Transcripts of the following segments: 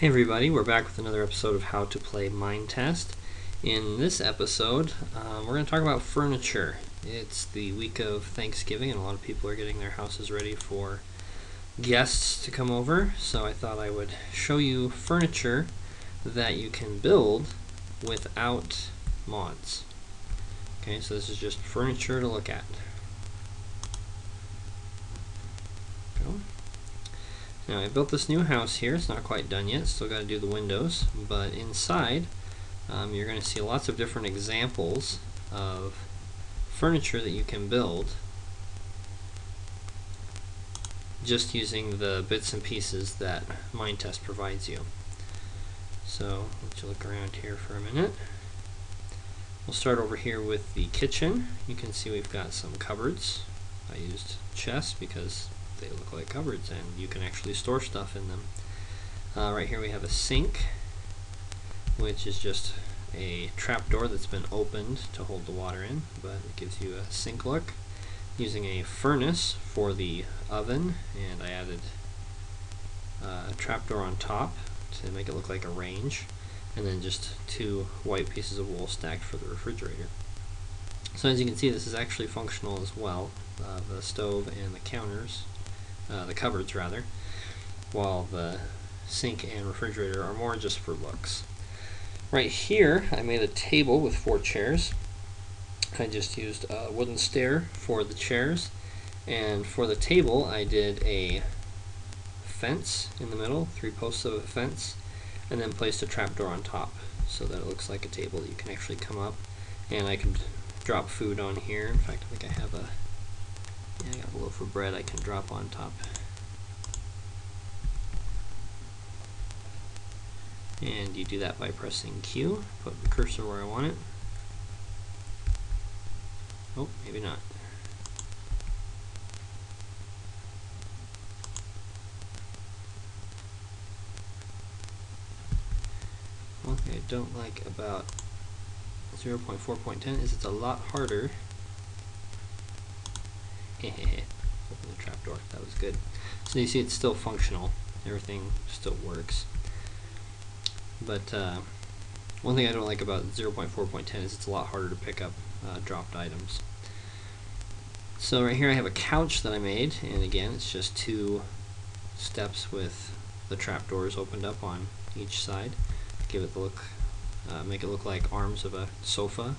Hey everybody, we're back with another episode of How to Play Minetest. In this episode, we're going to talk about furniture. It's the week of Thanksgiving and a lot of people are getting their houses ready for guests to come over, so I thought I would show you furniture that you can build without mods. Okay, so this is just furniture to look at. Go. Now I built this new house here. It's not quite done yet, still got to do the windows, but inside you're going to see lots of different examples of furniture that you can build just using the bits and pieces that Minetest provides you. So let's look around here for a minute. We'll start over here with the kitchen. You can see we've got some cupboards. I used chests because they look like cupboards and you can actually store stuff in them. Right here we have a sink, which is just a trapdoor that's been opened to hold the water in, but it gives you a sink look. Using a furnace for the oven, and I added a trapdoor on top to make it look like a range, and then just two white pieces of wool stacked for the refrigerator. So as you can see, this is actually functional as well, the stove and the counters. The cupboards rather, while the sink and refrigerator are more just for looks. Right here I made a table with 4 chairs. I just used a wooden stair for the chairs, and for the table I did a fence in the middle, 3 posts of a fence, and then placed a trapdoor on top so that it looks like a table that you can actually come up, and I can drop food on here. In fact, I think I have I got a loaf of bread I can drop on top. And you do that by pressing Q, put the cursor where I want it. Oh, maybe not. One thing I don't like about 0.4.10 is it's a lot harder. Open the trapdoor. That was good. So you see it's still functional. Everything still works. But one thing I don't like about 0.4.10 is it's a lot harder to pick up dropped items. So right here I have a couch that I made, and again it's just 2 steps with the trapdoors opened up on each side. Give it the look, make it look like arms of a sofa.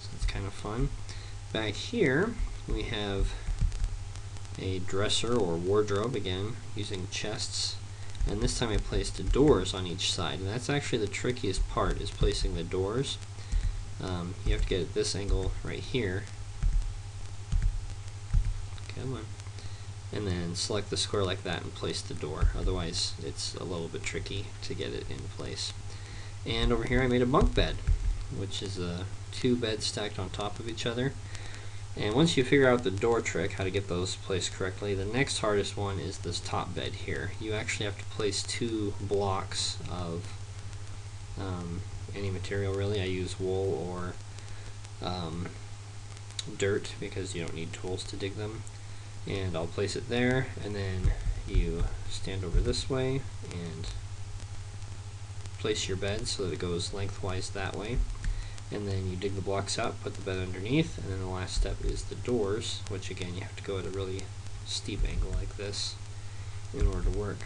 So it's kind of fun. Back here we have a dresser or wardrobe, again using chests, and this time I placed the doors on each side, and that's actually the trickiest part, is placing the doors. You have to get at this angle right here. Come on. And then select the square like that and place the door, otherwise it's a little bit tricky to get it in place. And over here I made a bunk bed, which is 2 beds stacked on top of each other. And once you figure out the door trick, how to get those placed correctly, the next hardest one is this top bed here. You actually have to place 2 blocks of any material really. I use wool or dirt because you don't need tools to dig them. And I'll place it there, and then you stand over this way and place your bed so that it goes lengthwise that way. And then you dig the blocks out, put the bed underneath, and then the last step is the doors, which again you have to go at a really steep angle like this in order to work.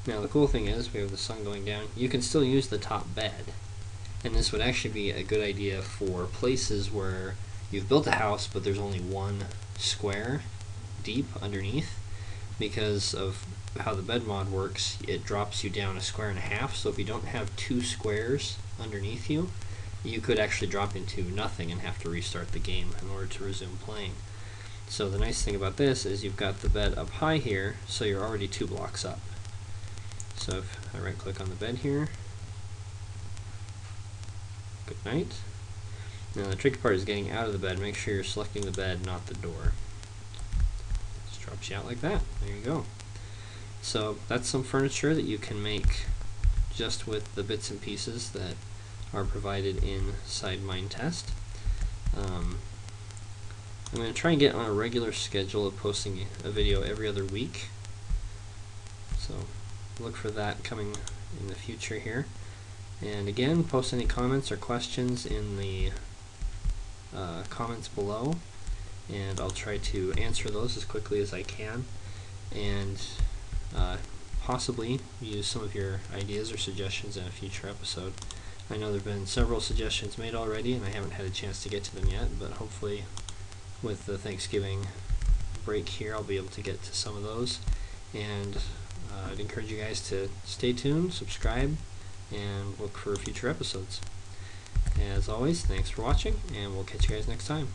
Now the cool thing is, we have the sun going down, you can still use the top bed, and this would actually be a good idea for places where you've built a house but there's only 1 square deep underneath. Because of how the bed mod works, it drops you down 1.5 squares, so if you don't have 2 squares underneath you, you could actually drop into nothing and have to restart the game in order to resume playing. So the nice thing about this is you've got the bed up high here, so you're already 2 blocks up. So if I right click on the bed here, good night. Now the tricky part is getting out of the bed. Make sure you're selecting the bed, not the door. Just drops you out like that. There you go. So that's some furniture that you can make just with the bits and pieces that are provided inside Minetest. I'm going to try and get on a regular schedule of posting a video every other week. So look for that coming in the future here. And again, post any comments or questions in the comments below, and I'll try to answer those as quickly as I can, and possibly use some of your ideas or suggestions in a future episode. I know there have been several suggestions made already, and I haven't had a chance to get to them yet, but hopefully with the Thanksgiving break here I'll be able to get to some of those. And I'd encourage you guys to stay tuned, subscribe, and look for future episodes. As always, thanks for watching, and we'll catch you guys next time.